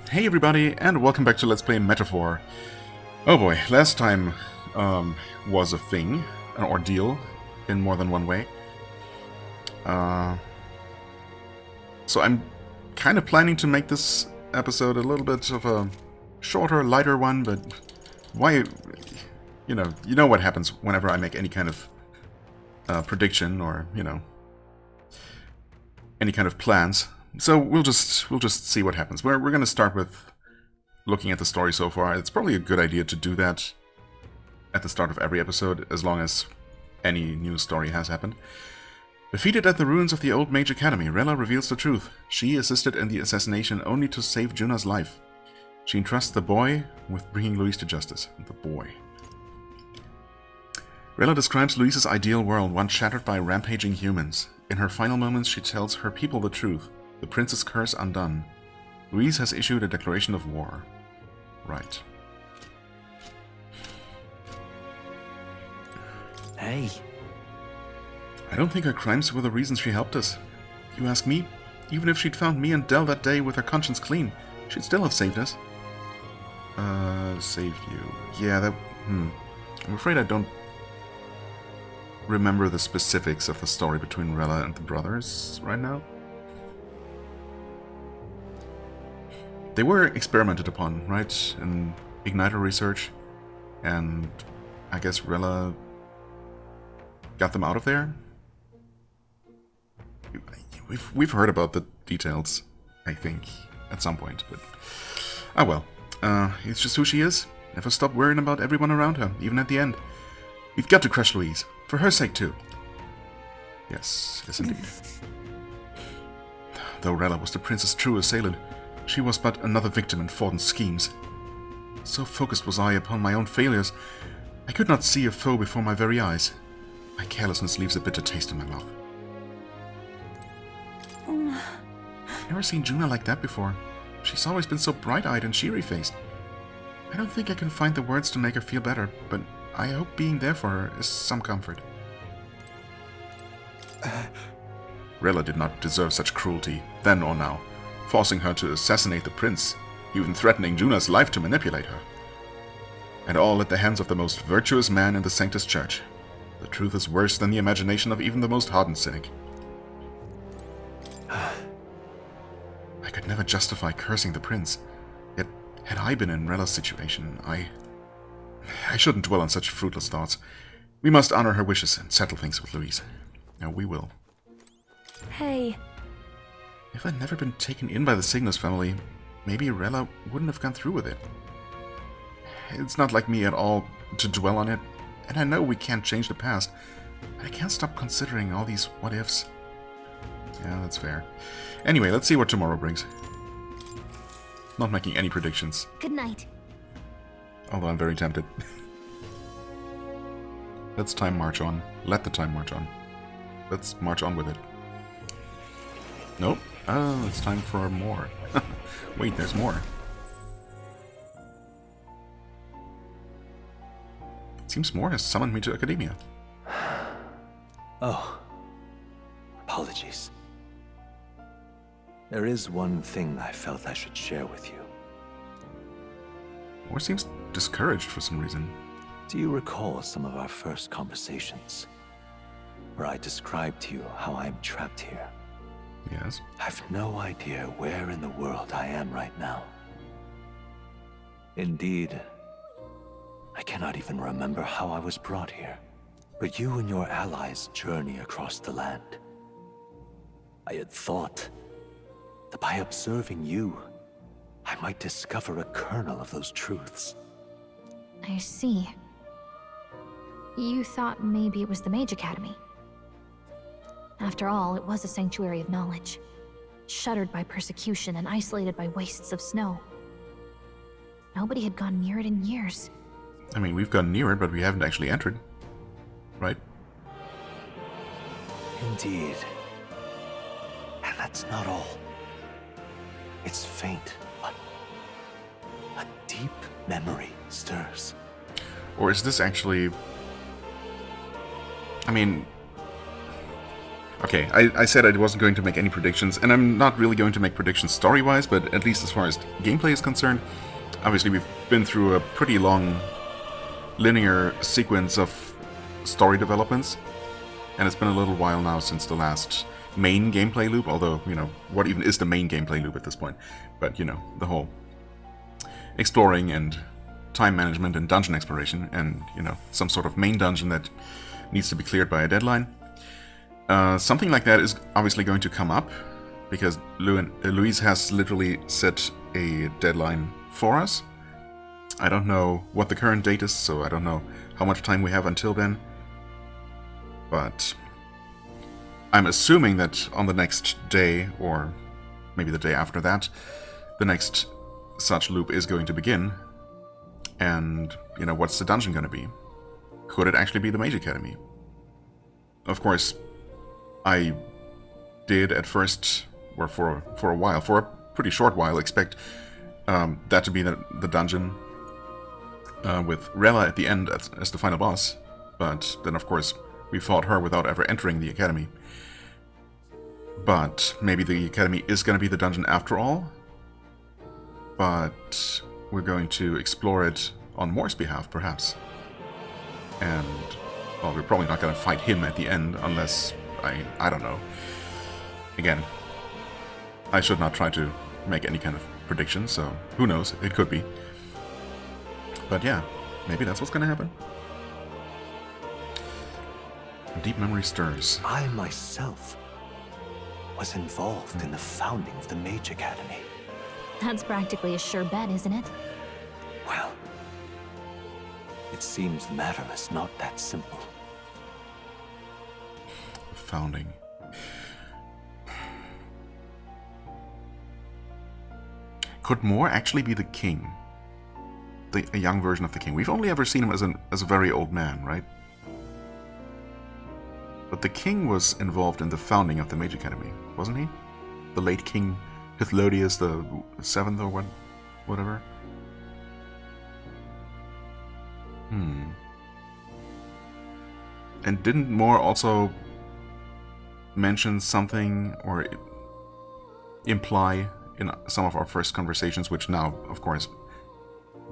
Hey everybody, and welcome back to Let's Play Metaphor. Oh boy, last time was a thing, an ordeal, in more than one way. So I'm kind of planning to make this episode a little bit of a shorter, lighter one, but why, you know what happens whenever I make any kind of prediction or, any kind of plans. So we'll just see what happens. We're going to start with looking at the story so far. It's probably a good idea to do that at the start of every episode, as long as any new story has happened. Defeated at the ruins of the old Mage Academy, Rella reveals the truth. She assisted in the assassination only to save Juna's life. She entrusts the boy with bringing Louise to justice. The boy. Rella describes Louise's ideal world, one shattered by rampaging humans. In her final moments, she tells her people the truth. The prince's curse undone. Louise has issued a declaration of war. Right. Hey. I don't think her crimes were the reasons she helped us. You ask me? Even if she'd found me and Dell that day with her conscience clean, she'd still have saved us. Saved you. Yeah, that... I'm afraid I don't remember the specifics of the story between Rella and the brothers right now. They were experimented upon, right, in Igniter research, and I guess Rella got them out of there? We've heard about the details, I think, at some point, but... Ah well, it's just who she is. Never stop worrying about everyone around her, even at the end. We've got to crush Louise, for her sake too. Yes indeed. Though Rella was the prince's true assailant, she was but another victim in Fortin's schemes. So focused was I upon my own failures, I could not see a foe before my very eyes. My carelessness leaves a bitter taste in my mouth. I've never seen Juna like that before. She's always been so bright-eyed and cheery-faced. I don't think I can find the words to make her feel better, but I hope being there for her is some comfort. Rella did not deserve such cruelty, then or now. Forcing her to assassinate the prince, even threatening Juna's life to manipulate her. And all at the hands of the most virtuous man in the Sanctus Church. The truth is worse than the imagination of even the most hardened cynic. I could never justify cursing the prince, yet had I been in Rella's situation, I shouldn't dwell on such fruitless thoughts. We must honor her wishes and settle things with Louise. Now we will. Hey. If I'd never been taken in by the Cygnus family, maybe Rella wouldn't have gone through with it. It's not like me at all to dwell on it, and I know we can't change the past, but I can't stop considering all these what-ifs. Yeah, that's fair. Anyway, let's see what tomorrow brings. Not making any predictions, Good night. although I'm very tempted. Let's time march on. Let the time march on. Let's march on with it. Nope. Oh, it's time for more. Wait, there's more. It seems more has summoned me to Academia. Oh. Apologies. There is one thing I felt I should share with you. More seems discouraged for some reason. Do you recall some of our first conversations? Where I described to you how I'm trapped here? Yes. I've no idea where in the world I am right now. Indeed, I cannot even remember how I was brought here. But you and your allies journey across the land. I had thought that by observing you, I might discover a kernel of those truths. I see. You thought maybe it was the Mage Academy. After all, it was a sanctuary of knowledge, shuttered by persecution and isolated by wastes of snow. Nobody had gone near it in years. I mean, we've gone near it, but we haven't actually entered. Right? Indeed. And that's not all. It's faint, but a deep memory stirs. Or is this actually... I mean... Okay, I said I wasn't going to make any predictions, and I'm not really going to make predictions story-wise, but at least as far as gameplay is concerned, obviously we've been through a pretty long linear sequence of story developments, and it's been a little while now since the last main gameplay loop, although, you know, what even is the main gameplay loop at this point? But, you know, the whole exploring and time management and dungeon exploration, and, you know, some sort of main dungeon that needs to be cleared by a deadline. Something like that is obviously going to come up, because Louise has literally set a deadline for us. I don't know what the current date is, so I don't know how much time we have until then. But I'm assuming that on the next day, or maybe the day after that, the next such loop is going to begin. And, you know, what's the dungeon going to be? Could it actually be the Mage Academy? Of course, I did at first, or for a while, for a pretty short while, expect that to be the dungeon with Rella at the end as the final boss. But then, of course, we fought her without ever entering the academy. But maybe the academy is going to be the dungeon after all. But we're going to explore it on Moore's behalf, perhaps. And, well, we're probably not going to fight him at the end unless... I don't know. Again, I should not try to make any kind of prediction, so who knows, it could be. But yeah, maybe that's what's gonna happen. Deep memory stirs. I myself was involved in the founding of the Mage Academy. That's practically a sure bet, isn't it? Well, it seems the matter is not that simple. Founding. Could Moore actually be the king? A young version of the king. We've only ever seen him as a very old man, right? But the king was involved in the founding of the Mage Academy, wasn't he? The late King Hythlodius the 7th or whatever. And didn't Moore also mention something or imply in some of our first conversations, which now, of course,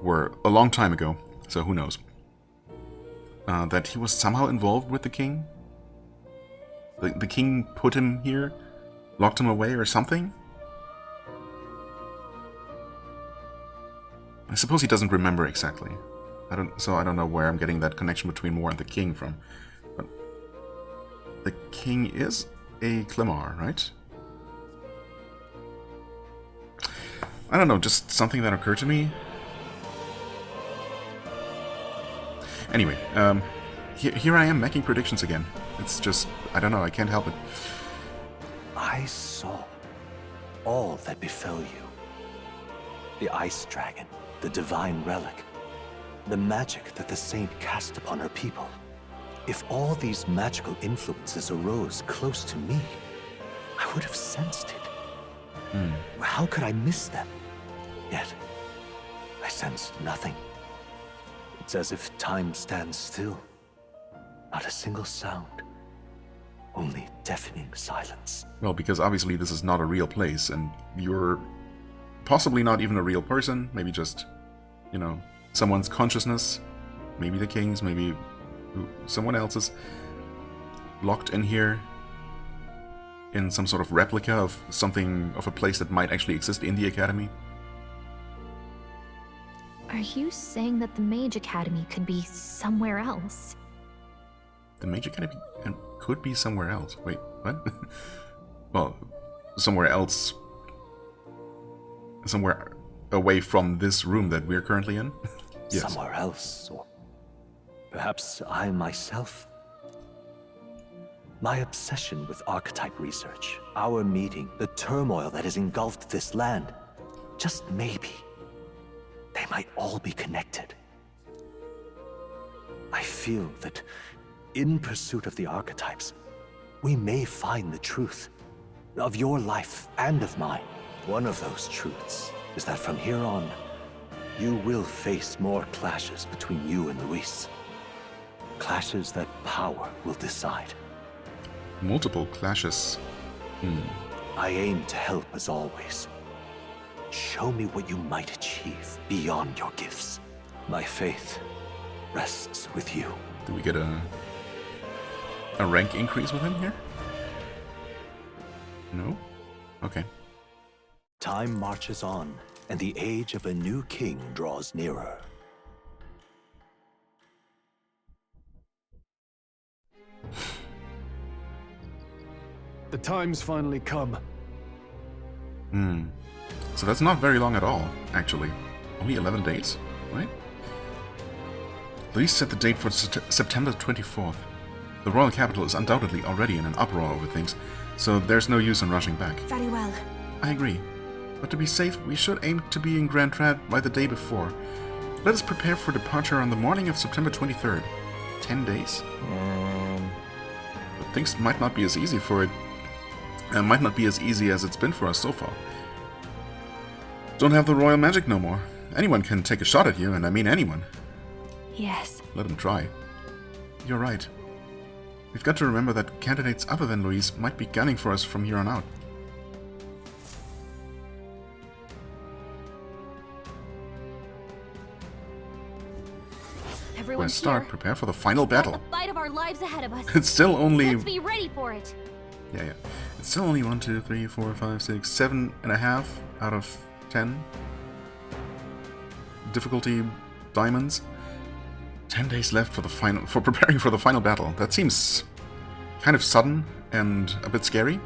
were a long time ago, so who knows, that he was somehow involved with the king? The king put him here, locked him away or something? I suppose he doesn't remember exactly. I don't know where I'm getting that connection between Moore and the king from. But the king is a Clemar, right? I don't know, just something that occurred to me. Anyway, here I am making predictions again. It's just, I don't know, I can't help it. I saw all that befell you. The ice dragon, the divine relic, the magic that the saint cast upon her people. If all these magical influences arose close to me, I would have sensed it. How could I miss them? Yet, I sensed nothing. It's as if time stands still. Not a single sound. Only deafening silence. Well, because obviously this is not a real place, and you're possibly not even a real person. Maybe just, you know, someone's consciousness. Maybe the king's, maybe someone else's. Locked in here in some sort of replica of something, of a place that might actually exist in the academy. Are you saying that the Mage Academy could be somewhere else? The Mage Academy could be somewhere else. Wait, what? Well, somewhere else. Somewhere away from this room that we're currently in? Yes. Somewhere else, or perhaps I myself. My obsession with archetype research, our meeting, the turmoil that has engulfed this land, just maybe, they might all be connected. I feel that in pursuit of the archetypes, we may find the truth of your life and of mine. One of those truths is that from here on, you will face more clashes between you and Luis. Clashes that power will decide. Multiple clashes. I aim to help as always. Show me what you might achieve beyond your gifts. My faith rests with you. Do we get a rank increase with him here? No? Okay. Time marches on, and the age of a new king draws nearer. The time's finally come. So that's not very long at all, actually. Only 11 days, right? Luis set the date for September 24th. The royal capital is undoubtedly already in an uproar over things, so there's no use in rushing back. Very well. I agree. But to be safe, we should aim to be in Grand Trad by the day before. Let us prepare for departure on the morning of September 23rd. 10 days? But things might not be as easy for it. Might not be as easy as it's been for us so far. Don't have the royal magic no more. Anyone can take a shot at you, and I mean anyone. Yes. Let them try. You're right. We've got to remember that candidates other than Luis might be gunning for us from here on out. Everyone's start. here. Prepare for the final battle. The fight of our lives ahead of us. It's still only... Let's be ready for it. Yeah. It's still only 1, 2, 3, 4, 5, 6, 7.5 out of 10. Difficulty diamonds. 10 days left for preparing for the final battle. That seems kind of sudden and a bit scary,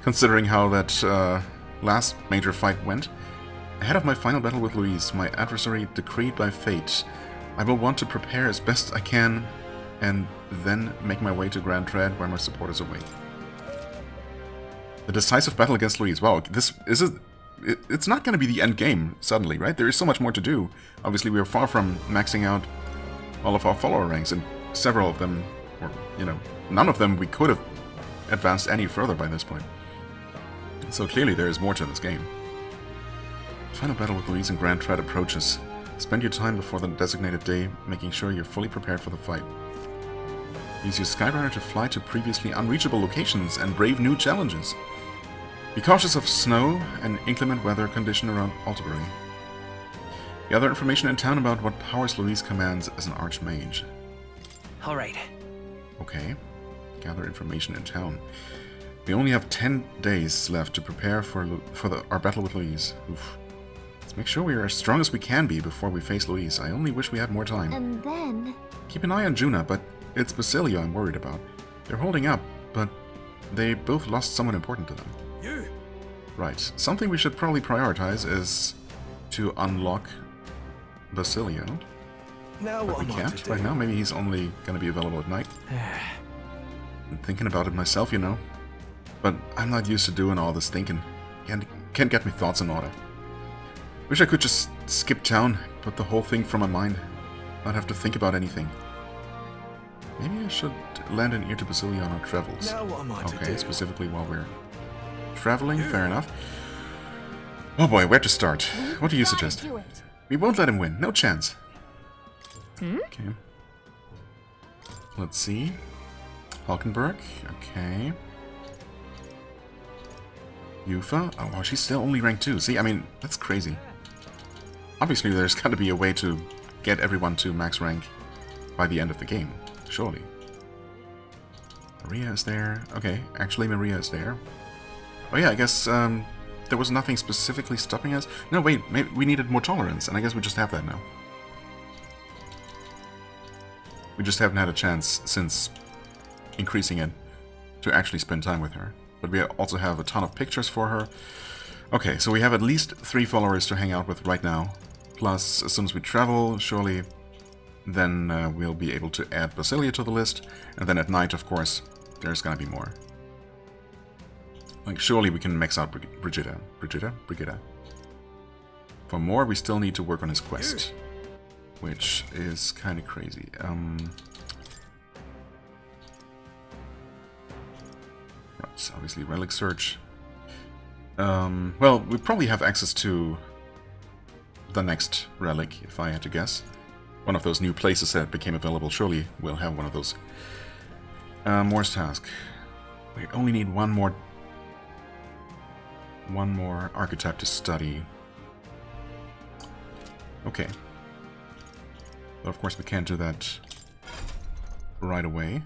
considering how that last major fight went. Ahead of my final battle with Luis, my adversary decreed by fate, I will want to prepare as best I can and then make my way to Grand Trad where my supporters await. The decisive battle against Luis. Wow, this is it's not going to be the end game suddenly, right? There is so much more to do. Obviously, we are far from maxing out all of our follower ranks, and several of them, or, none of them we could have advanced any further by this point. So clearly there is more to this game. Final battle with Luis and Grand Trad approaches. Spend your time before the designated day, making sure you're fully prepared for the fight. Use your Skyrunner to fly to previously unreachable locations and brave new challenges. Be cautious of snow and inclement weather condition around Altabury. Gather information in town about what powers Luis commands as an Archmage. Alright. Okay. Gather information in town. We only have 10 days left to prepare for our battle with Luis. Oof. Let's make sure we are as strong as we can be before we face Luis. I only wish we had more time. And then... Keep an eye on Juna, but it's Basilio I'm worried about. They're holding up, but they both lost someone important to them. You! Right. Something we should probably prioritize is to unlock Basilio. Now But what we am I can't to do? right now. Maybe he's only going to be available at night. I'm thinking about it myself, But I'm not used to doing all this thinking. Can't get me thoughts in order. Wish I could just skip town, put the whole thing from my mind. Not have to think about anything. Maybe I should lend an ear to Basilio on our travels. Now what am I to Okay, do? specifically while we're traveling, fair enough. Oh boy, where to start? What do you suggest? Do it. We won't let him win, no chance. Okay. Let's see. Hulkenberg, okay. Yufa, oh wow, she's still only rank 2. See, I mean, that's crazy. Obviously, there's got to be a way to get everyone to max rank by the end of the game, surely. Maria is there. Okay, actually Maria is there. Oh yeah, I guess there was nothing specifically stopping us. No, wait, maybe we needed more tolerance, and I guess we just have that now. We just haven't had a chance since increasing it to actually spend time with her. But we also have a ton of pictures for her. Okay, so we have at least 3 followers to hang out with right now. Plus, as soon as we travel, surely, then we'll be able to add Basilio to the list. And then at night, of course, there's gonna be more. Like, surely we can max out Brigitta. Brigitta. For more, we still need to work on his quest. Which is kind of crazy. Right, obviously relic search. Well, we probably have access to the next relic, if I had to guess. One of those new places that became available. Surely we'll have one of those. Moore's task. We only need one more archetype to study. Okay. But of course we can't do that right away.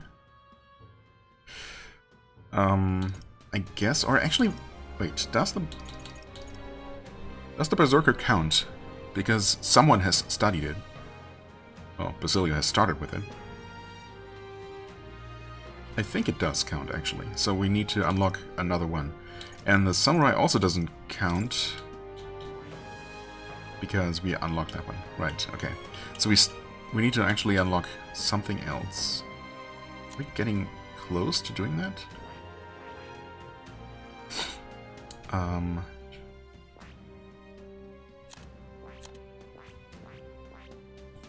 I guess, or actually, wait, does the Berserker count? Because someone has studied it. Well, Basilio has started with it. I think it does count, actually. So we need to unlock another one. And the Samurai also doesn't count, because we unlocked that one. Right, okay. So we need to actually unlock something else. Are we getting close to doing that? I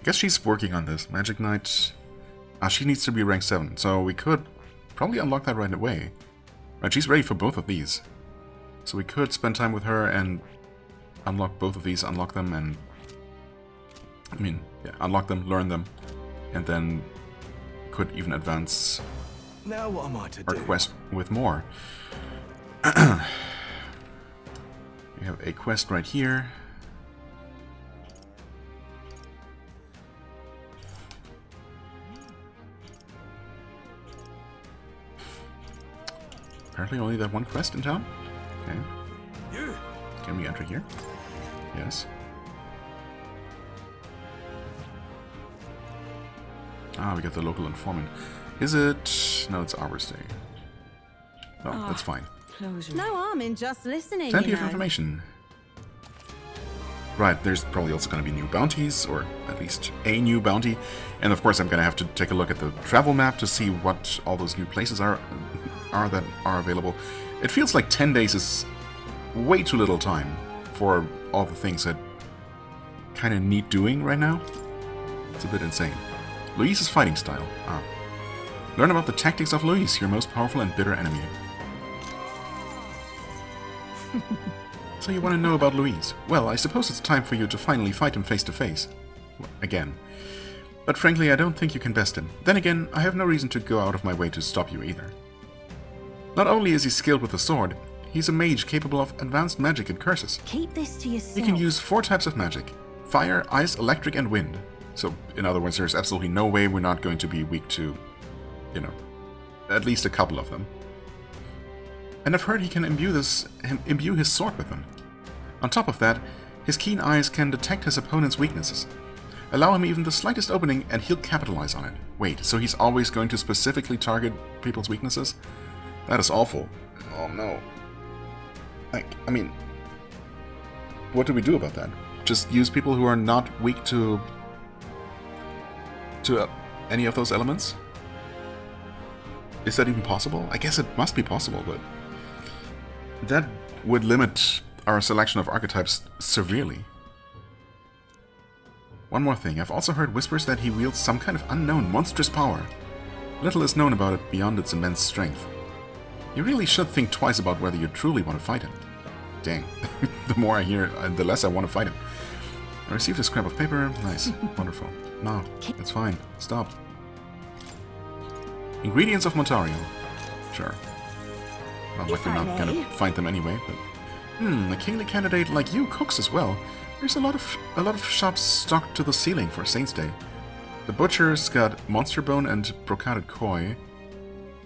guess she's working on this. Magic Knight... she needs to be rank 7, so we could probably unlock that right away. Right, she's ready for both of these. So we could spend time with her and unlock both of these, unlock them, and... I mean, yeah, unlock them, learn them, and then could even advance Now what am I to our do? quest with more. We have a quest right here. Apparently only that one quest in town? Okay. You. Can we enter here? Yes. We got the local informant. Is it... No, it's Arbor's Day. Oh, that's fine. No harm in just listening. Plenty you of know. information. Right, there's probably also going to be new bounties, or at least a new bounty. And of course I'm going to have to take a look at the travel map to see what all those new places are that are available. It feels like 10 days is way too little time for all the things that kind of need doing right now. It's a bit insane. Luis's fighting style. Learn about the tactics of Luis, your most powerful and bitter enemy. So you want to know about Luis? Well, I suppose it's time for you to finally fight him face to face. Again. But frankly, I don't think you can best him. Then again, I have no reason to go out of my way to stop you either. Not only is he skilled with the sword, he's a mage capable of advanced magic and curses. Keep this to yourself. He can use 4 types of magic: fire, ice, electric, and wind. So, in other words, there's absolutely no way we're not going to be weak to, you know, at least a couple of them. And I've heard he can imbue his sword with them. On top of that, his keen eyes can detect his opponent's weaknesses. Allow him even the slightest opening and he'll capitalize on it. Wait, so he's always going to specifically target people's weaknesses? That is awful. Oh no. I mean, what do we do about that? Just use people who are not weak to any of those elements? Is that even possible? I guess it must be possible, but that would limit our selection of archetypes severely. One more thing, I've also heard whispers that he wields some kind of unknown monstrous power. Little is known about it beyond its immense strength. You really should think twice about whether you truly want to fight him. Dang, the more I hear, the less I want to fight him. I received a scrap of paper. Nice, wonderful. No, it's fine. Stop. Ingredients of Montario. Sure. Not like we're not gonna find them anyway, but... a kingly candidate like you cooks as well. There's a lot of shops stocked to the ceiling for Saint's Day. The butcher's got monster bone and brocaded koi.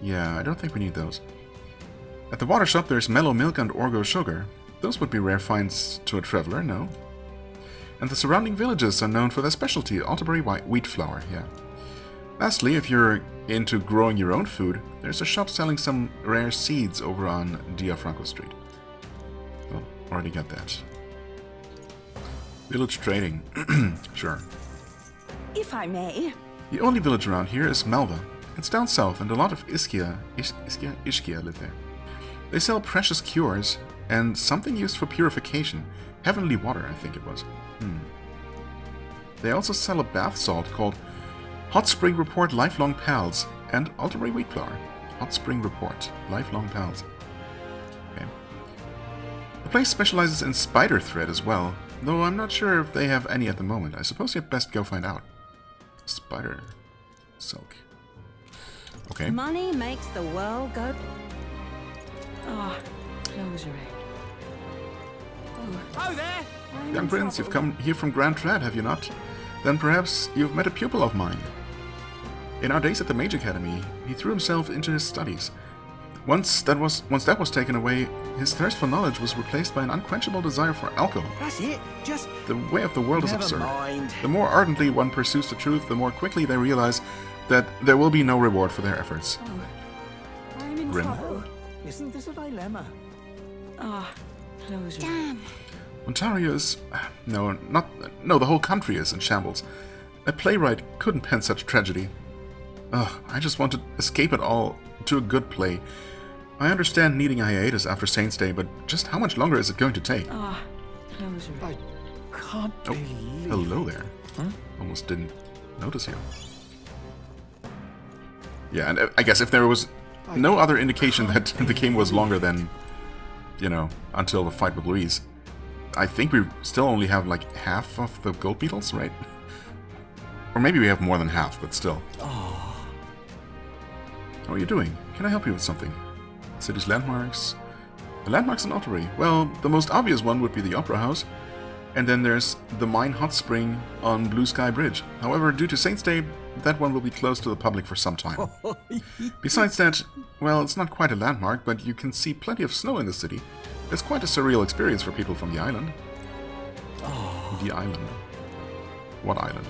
Yeah, I don't think we need those. At the water shop there's mellow milk and orgo sugar. Those would be rare finds to a traveler, no? And the surrounding villages are known for their specialty, Alderberry wheat flour, yeah. Lastly, if you're into growing your own food, there's a shop selling some rare seeds over on Diafranco Street. Well, already got that. Village trading. Sure. If I may. The only village around here is Malva. It's down south and a lot of Ishkia live there. They sell precious cures and something used for purification. Heavenly water, I think it was. They also sell a bath salt called Hot Spring Report Lifelong Pals and Alderberry wheat flour. Hot Spring Report Lifelong Pals. Okay. The place specializes in spider thread as well, though I'm not sure if they have any at the moment. I suppose you'd best go find out. Spider silk. Okay. Money makes the world go. Ah, close your eyes. Oh, there! Young prince, you've come here from Grand Trad, have you not? Then perhaps you've met a pupil of mine. In our days at the Mage Academy, he threw himself into his studies. Once that was taken away, his thirst for knowledge was replaced by an unquenchable desire for alcohol. That's it. Just The way of the world is never absurd. mind. The more ardently one pursues the truth, the more quickly they realize that there will be no reward for their efforts. I'm in Grim. trouble. Isn't this a dilemma? Ah, close your eyes. Damn. Ontario is... No, the whole country is in shambles. A playwright couldn't pen such tragedy. Ugh, I just want to escape it all to a good play. I understand needing a hiatus after Saints' Day, but just how much longer is it going to take? Ah, close your eyes. I can't Oh, believe hello it. there. Almost didn't notice you. Yeah, and I guess if there was no other indication that the game was longer than, until the fight with Louise, I think we still only have like half of the gold beetles, right? Or maybe we have more than half, but still. How are you doing? Can I help you with something? City's landmarks. The landmarks in Ottery. Well, the most obvious one would be the Opera House. And then there's the Mine Hot Spring on Blue Sky Bridge. However, due to Saints' Day, that one will be closed to the public for some time. Besides that, well, it's not quite a landmark, but you can see plenty of snow in the city. It's quite a surreal experience for people from the island. The island. What island?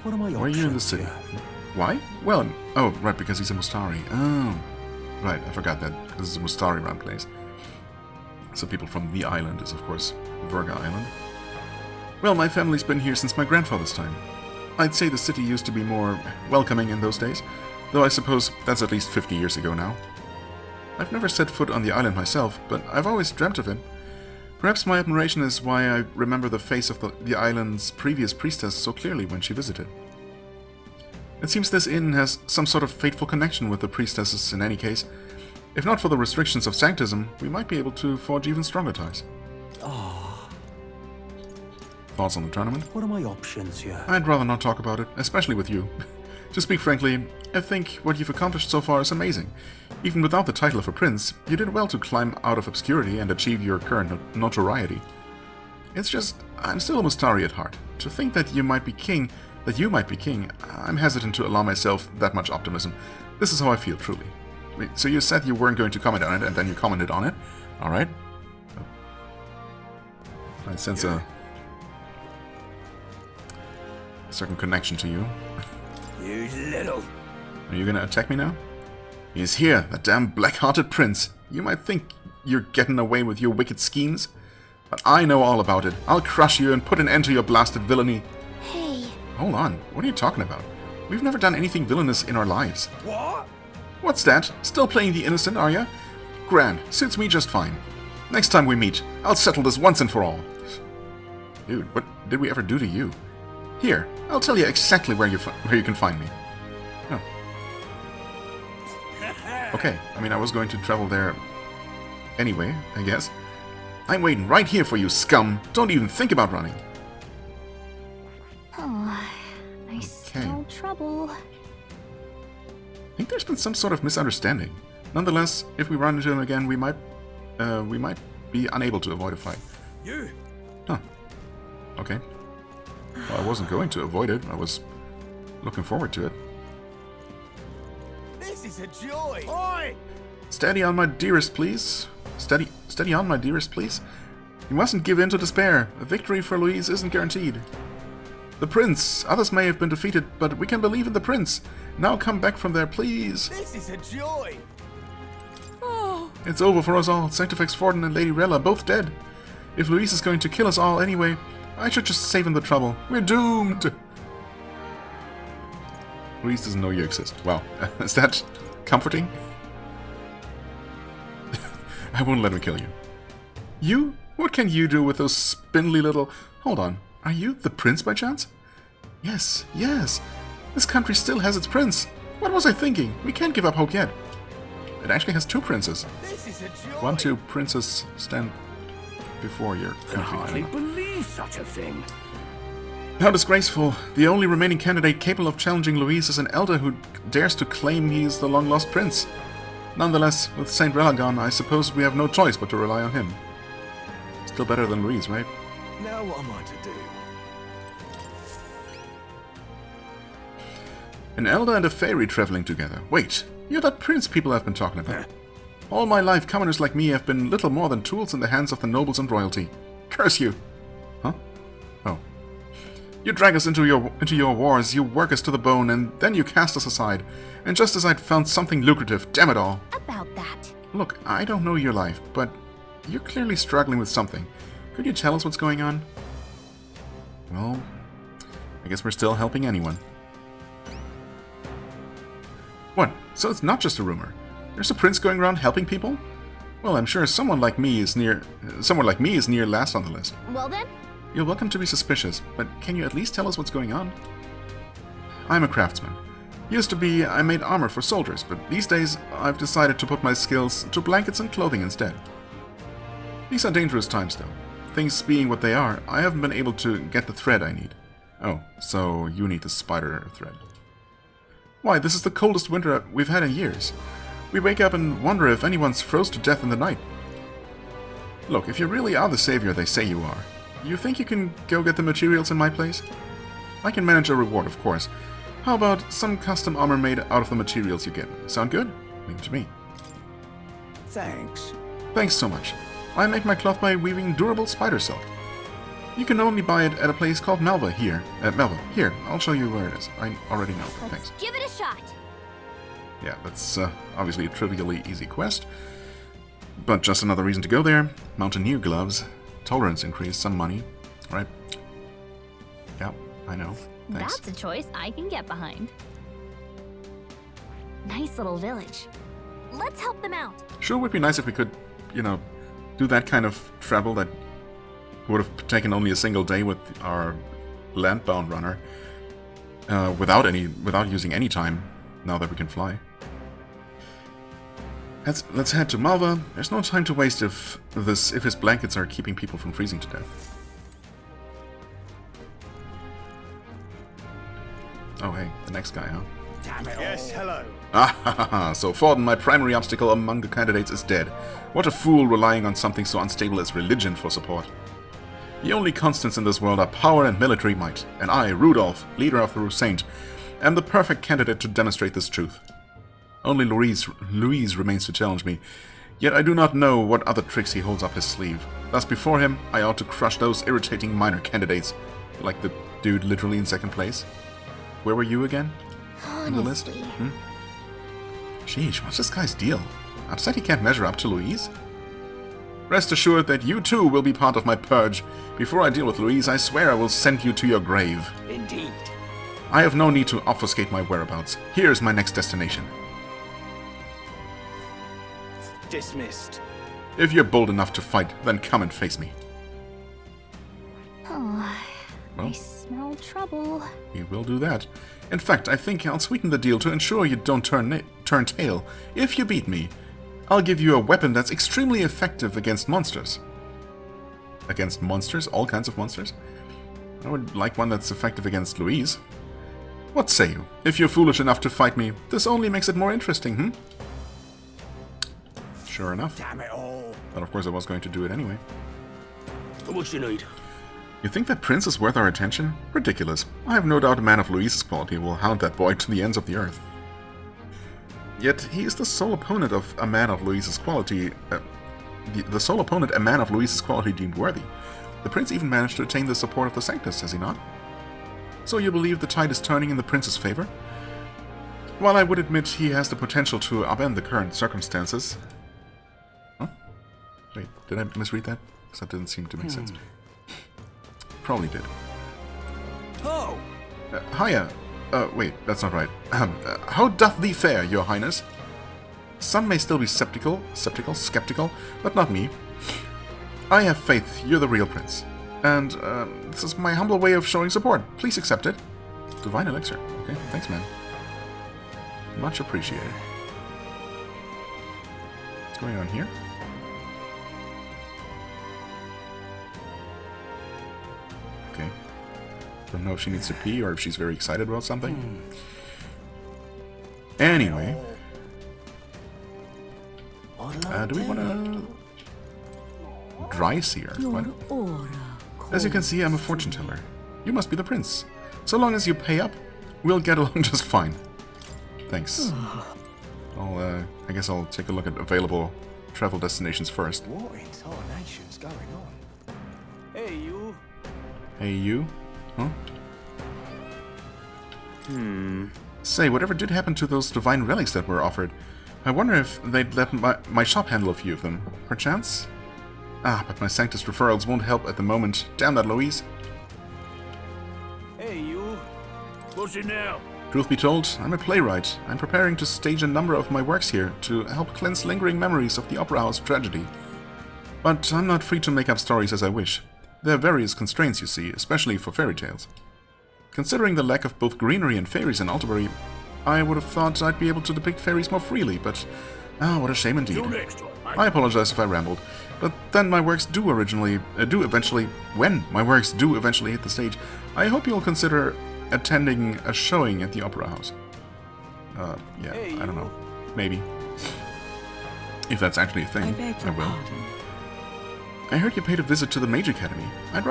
What are my Why are you in the options city? here? Why? Well, oh, right, because he's a Mustari. Oh, right, I forgot that. This is a Mustari-run place. So people from the island is, of course, Verga Island. Well, my family's been here since my grandfather's time. I'd say the city used to be more welcoming in those days, though I suppose that's at least 50 years ago now. I've never set foot on the island myself, but I've always dreamt of it. Perhaps my admiration is why I remember the face of the island's previous priestess so clearly when she visited. It seems this inn has some sort of fateful connection with the priestesses in any case. If not for the restrictions of sanctism, we might be able to forge even stronger ties. Thoughts on the tournament? What are my options here? I'd rather not talk about it, especially with you. To speak frankly, I think what you've accomplished so far is amazing. Even without the title of a prince, you did well to climb out of obscurity and achieve your current notoriety. It's just, I'm still a Mustari at heart. To think that you might be king, I'm hesitant to allow myself that much optimism. This is how I feel, truly. Wait, so you said you weren't going to comment on it, and then you commented on it? Alright. I sense a certain connection to you. You little... Are you gonna attack me now? He's here, that damn black-hearted prince. You might think you're getting away with your wicked schemes, but I know all about it. I'll crush you and put an end to your blasted villainy. Hey. Hold on, what are you talking about? We've never done anything villainous in our lives. What? What's that? Still playing the innocent, are ya? Grand, suits me just fine. Next time we meet, I'll settle this once and for all. Dude, what did we ever do to you? Here, I'll tell you exactly where you can find me. Oh. Okay, I mean, I was going to travel there anyway, I guess. I'm waiting right here for you, scum. Don't even think about running. Oh, I smell trouble. I think there's been some sort of misunderstanding. Nonetheless, if we run into him again, we might be unable to avoid a fight. You? Huh. Okay. Well, I wasn't going to avoid it. I was looking forward to it. This is a joy! Oi! Steady on, my dearest, please. Steady on, my dearest, please. You mustn't give in to despair. A victory for Louise isn't guaranteed. The prince. Others may have been defeated, but we can believe in the prince. Now come back from there, please. This is a joy! Oh, It's over for us all. Sanctifex Forden and Lady Rella both dead. If Louise is going to kill us all anyway, I should just save him the trouble. We're doomed! Louise doesn't know you exist. Wow. Is that comforting? I won't let him kill you. You? What can you do with those spindly little... Hold on. Are you the prince by chance? Yes, yes. This country still has its prince. What was I thinking? We can't give up hope yet. It actually has two princes. This is a joy! 1, 2 princes stand before your Can country. hardly believe such a thing. How disgraceful. The only remaining candidate capable of challenging Louise is an elder who dares to claim he is the long-lost prince. Nonetheless, with Saint Rela gone, I suppose we have no choice but to rely on him. Still better than Louise, right? Now what am I to do? An elder and a fairy traveling together. Wait, you're that prince people have been talking about. All my life, commoners like me have been little more than tools in the hands of the nobles and royalty. Curse you! Huh? Oh. You drag us into your wars, you work us to the bone, and then you cast us aside. And just as I'd found something lucrative, damn it all. About that. Look, I don't know your life, but you're clearly struggling with something. Could you tell us what's going on? Well, I guess we're still helping anyone. What? So it's not just a rumor. There's a prince going around helping people? Well, I'm sure someone like me is near last on the list. Well then? You're welcome to be suspicious, but can you at least tell us what's going on? I'm a craftsman. Used to be, I made armor for soldiers, but these days I've decided to put my skills to blankets and clothing instead. These are dangerous times, though. Things being what they are, I haven't been able to get the thread I need. Oh, so you need the spider thread. Why, this is the coldest winter we've had in years. We wake up and wonder if anyone's froze to death in the night. Look, if you really are the savior they say you are, you think you can go get the materials in my place? I can manage a reward, of course. How about some custom armor made out of the materials you get? Sound good? Leave it to me. Thanks. Thanks so much. I make my cloth by weaving durable spider silk. You can only buy it at a place called Melva here. Melva, here, I'll show you where it is. I already know. Thanks. Give it a shot. Yeah, that's obviously a trivially easy quest. But just another reason to go there. Mountaineer gloves. Tolerance increase, some money. Right? Yeah, I know. Thanks. That's a choice I can get behind. Nice little village. Let's help them out. Sure would be nice if we could, do that kind of travel that would have taken only a single day with our landbound runner. Without using any time, now that we can fly. Let's head to Malva. There's no time to waste if his blankets are keeping people from freezing to death. Oh hey, the next guy, huh? Damn it. Yes, hello. Ah, so Forden, my primary obstacle among the candidates, is dead. What a fool relying on something so unstable as religion for support. The only constants in this world are power and military might, and I, Rudolph, leader of the Russaint, am the perfect candidate to demonstrate this truth. Only Louise remains to challenge me, yet I do not know what other tricks he holds up his sleeve. Thus before him, I ought to crush those irritating minor candidates, like the dude literally in second place. Where were you again? Honestly. In the list? Sheesh, what's this guy's deal? Upset he can't measure up to Louise? Rest assured that you too will be part of my purge. Before I deal with Louise, I swear I will send you to your grave. Indeed. I have no need to obfuscate my whereabouts. Here is my next destination. Dismissed. If you're bold enough to fight, then come and face me. Oh, Well. I smell trouble. We will do that. In fact, I think I'll sweeten the deal to ensure you don't turn tail. If you beat me, I'll give you a weapon that's extremely effective against monsters. Against monsters? All kinds of monsters? I would like one that's effective against Louise. What say you? If you're foolish enough to fight me, this only makes it more interesting, Sure enough. Damn it all. But of course I was going to do it anyway. What you need? You think that prince is worth our attention? Ridiculous. I have no doubt a man of Louise's quality will hound that boy to the ends of the earth. Yet he is the sole opponent of a man of Louise's quality. The sole opponent a man of Louise's quality deemed worthy. The prince even managed to attain the support of the Sanctus, has he not? So you believe the tide is turning in the prince's favor? While I would admit he has the potential to upend the current circumstances... Huh? Wait, did I misread that? Because that didn't seem to make sense. Probably did. Oh! Hiya. Wait, that's not right. How doth thee fare, your highness? Some may still be skeptical, but not me. I have faith you're the real prince. And, this is my humble way of showing support. Please accept it. Divine elixir. Okay, thanks, man. Much appreciated. What's going on here? Okay. Don't know if she needs to pee or if she's very excited about something. Anyway. Do we want to... Dry seer? What? As you can see, I'm a fortune teller. You must be the prince. So long as you pay up, we'll get along just fine. Thanks. I guess I'll take a look at available travel destinations first. What in tarnation's going on? Hey, you. Hey, you? Huh? Say, whatever did happen to those divine relics that were offered? I wonder if they'd let my shop handle a few of them. Perchance? Ah, but my Sanctus referrals won't help at the moment. Damn that, Louise. Hey, you. What's it now? Truth be told, I'm a playwright. I'm preparing to stage a number of my works here to help cleanse lingering memories of the Opera House tragedy. But I'm not free to make up stories as I wish. There are various constraints, you see, especially for fairy tales. Considering the lack of both greenery and fairies in Alderbury, I would have thought I'd be able to depict fairies more freely, but... ah, what a shame indeed. Till next time, mate. I apologize if I rambled, but then my works when my works do eventually hit the stage, I hope you'll consider attending a showing at the Opera House. Yeah, I don't know. Maybe. If that's actually a thing, I will. I heard you paid a visit to the Mage Academy. I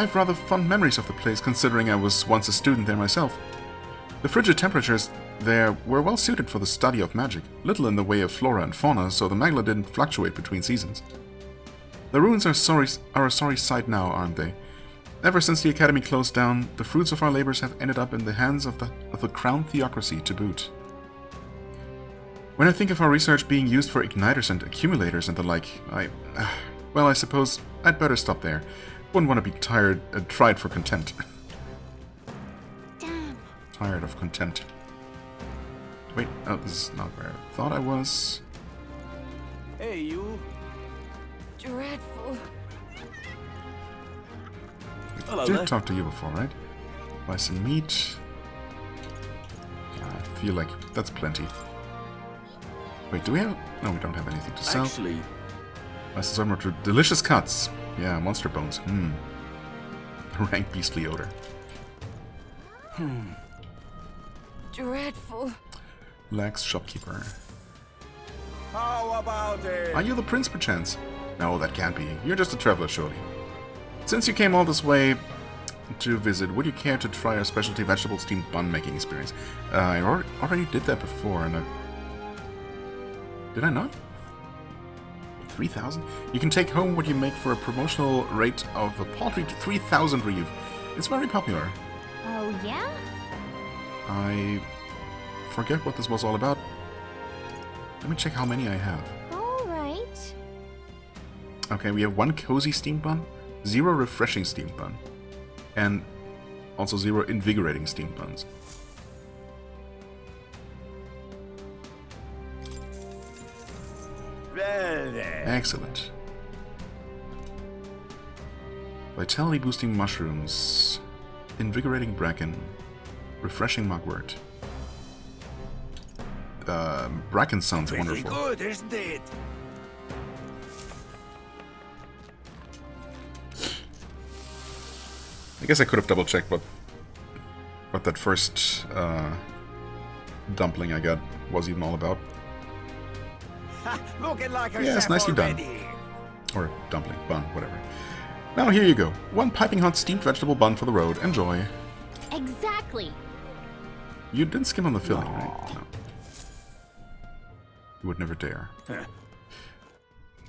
have rather fond memories of the place, considering I was once a student there myself. The frigid temperatures there were well suited for the study of magic, little in the way of flora and fauna, so the magla didn't fluctuate between seasons. The ruins are a sorry sight now, aren't they? Ever since the academy closed down, the fruits of our labors have ended up in the hands of the crown theocracy to boot. When I think of our research being used for igniters and accumulators and the like, well, I suppose I'd better stop there. Wouldn't want to be tried for contempt. Damn. Tired of contempt. Wait, oh, this is not where I thought I was. Hey, you. Dreadful. Hello Did there. talk to you before, right? Buy some meat. I feel like that's plenty. Wait, do we have... no, we don't have anything to sell. Actually, Buy some more delicious cuts. Yeah, monster bones. Rank beastly odor. Dreadful. Lax shopkeeper. How about it? Are you the prince, perchance? No, that can't be. You're just a traveler, surely. Since you came all this way to visit, would you care to try our specialty vegetable steamed bun making experience? I already did that before, and did I not? 3,000? You can take home what you make for a promotional rate of a paltry 3,000 reeve. It's very popular. Oh, yeah? I forget what this was all about. Let me check how many I have. Alright. Okay, we have 1 cozy steamed bun, 0 refreshing steamed bun, and also 0 invigorating steamed buns. Well then. Excellent. Vitality boosting mushrooms, invigorating bracken, refreshing mugwort. Bracken sounds Pretty wonderful. good, isn't it? I guess I could have double checked what that first dumpling I got was even all about. Ha, looking like a Yes, chef nicely done. already. Or dumpling, bun, whatever. Now here you go. 1 piping hot steamed vegetable bun for the road. Enjoy. Exactly. You didn't skim on the filling, right? No. You would never dare.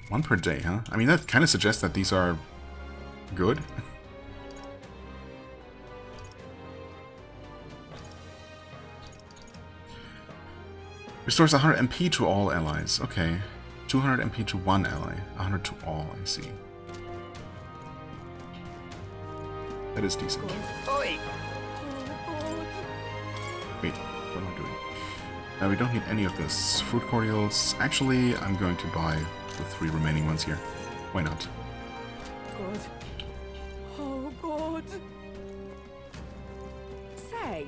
1 per day, huh? I mean, that kind of suggests that these are good. Restores 100 MP to all allies. Okay. 200 MP to 1 ally. 100 to all, I see. That is decent. Oi! Wait, what am I doing? We don't need any of this. Fruit cordials. Actually, I'm going to buy the 3 remaining ones here. Why not? Good. Oh, God. Say.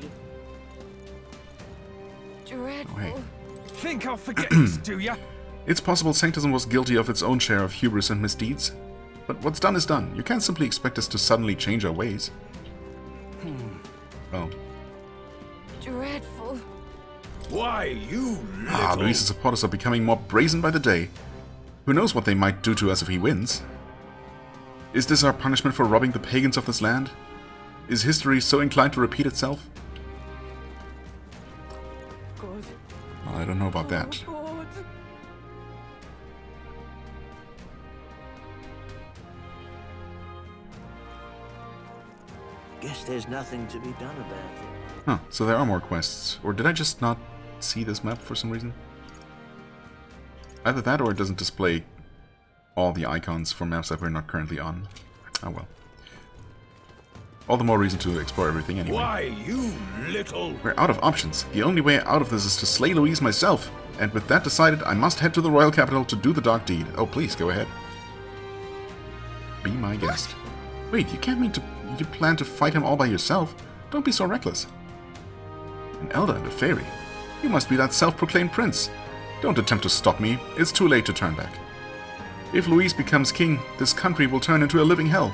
Dreadful. Oh, hey. Think I'll forget this, do ya? It's possible Sanctism was guilty of its own share of hubris and misdeeds. But what's done is done. You can't simply expect us to suddenly change our ways. Well. Dreadful. why, you Ah, little... Luis's supporters are becoming more brazen by the day. Who knows what they might do to us if he wins? Is this our punishment for robbing the pagans of this land? Is history so inclined to repeat itself? God. Well, I don't know about that. Oh, God. Guess there's nothing to be done about it. Huh, so there are more quests. Or did I just not see this map for some reason? Either that or it doesn't display all the icons for maps that we're not currently on. Oh well. All the more reason to explore everything anyway. Why, you little... We're out of options. The only way out of this is to slay Louise myself. And with that decided, I must head to the royal capital to do the dark deed. Oh, please, go ahead. Be my guest. Wait, you can't mean to... You plan to fight him all by yourself? Don't be so reckless. An elder and a fairy. You must be that self-proclaimed prince. Don't attempt to stop me. It's too late to turn back. If Louise becomes king, this country will turn into a living hell.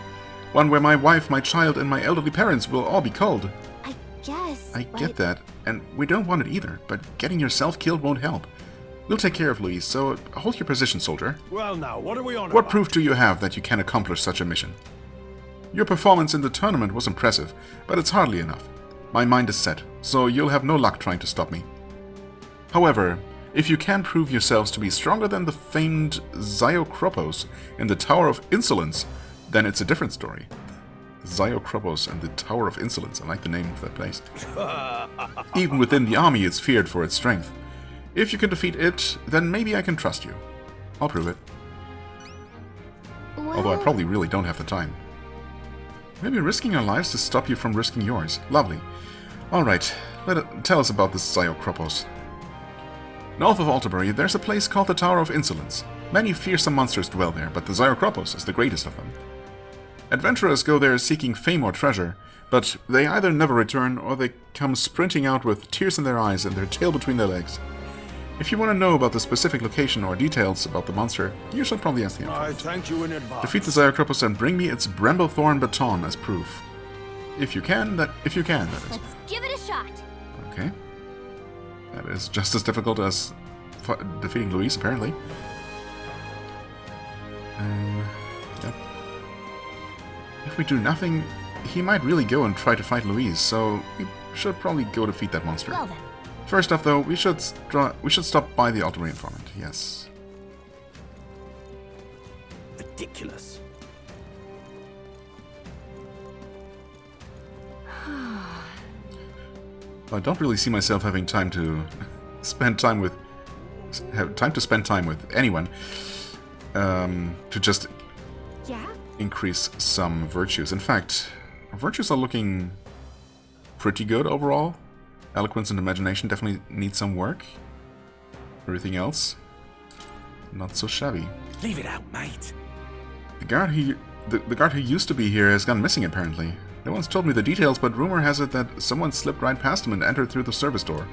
One where my wife, my child, and my elderly parents will all be culled. I guess. I get that, and we don't want it either, but getting yourself killed won't help. We'll take care of Louise, so hold your position, soldier. Well now, what are we on What about? proof do you have that you can accomplish such a mission? Your performance in the tournament was impressive, but it's hardly enough. My mind is set, so you'll have no luck trying to stop me. However, if you can prove yourselves to be stronger than the famed Zyokropos in the Tower of Insolence, then it's a different story. Zyokropos and the Tower of Insolence, I like the name of that place. Even within the army, it's feared for its strength. If you can defeat it, then maybe I can trust you. I'll prove it. Well, Although I probably really don't have the time. Maybe risking our lives to stop you from risking yours. Lovely. Alright, tell us about this Zyokropos. North of Alterbury, there's a place called the Tower of Insolence. Many fearsome monsters dwell there, but the Zyokropos is the greatest of them. Adventurers go there seeking fame or treasure, but they either never return or they come sprinting out with tears in their eyes and their tail between their legs. If you want to know about the specific location or details about the monster, you should probably ask the info. I thank you in advance. Defeat the Zyokropos and bring me its Bramblethorn baton as proof. If you can, that is. let's give it a shot. Okay. That is just as difficult as defeating Louise, apparently. Yep. If we do nothing, he might really go and try to fight Louise, so we should probably go defeat that monster. Well then. First off, though, we should stop by the Alter Informant. Yes. Ridiculous. I don't really see myself having time to spend time with anyone to just Yeah? increase some virtues. In fact, our virtues are looking pretty good overall. Eloquence and imagination definitely need some work. Everything else, not so shabby. Leave it out, mate. The guard who used to be here has gone missing apparently. No one's told me the details, but rumor has it that someone slipped right past him and entered through the service door.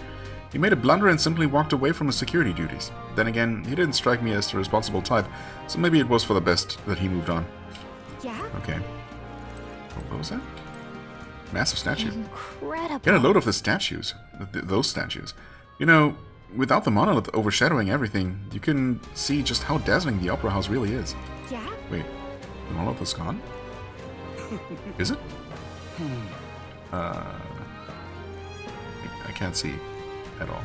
He made a blunder and simply walked away from his security duties. Then again, he didn't strike me as the responsible type, so maybe it was for the best that he moved on. Yeah? Okay. What was that? Massive statue. Incredible. Get a load of the statues. Those statues. You know, without the monolith overshadowing everything, you can see just how dazzling the Opera House really is. Yeah? Wait, the monolith is gone? Is it? I can't see at all.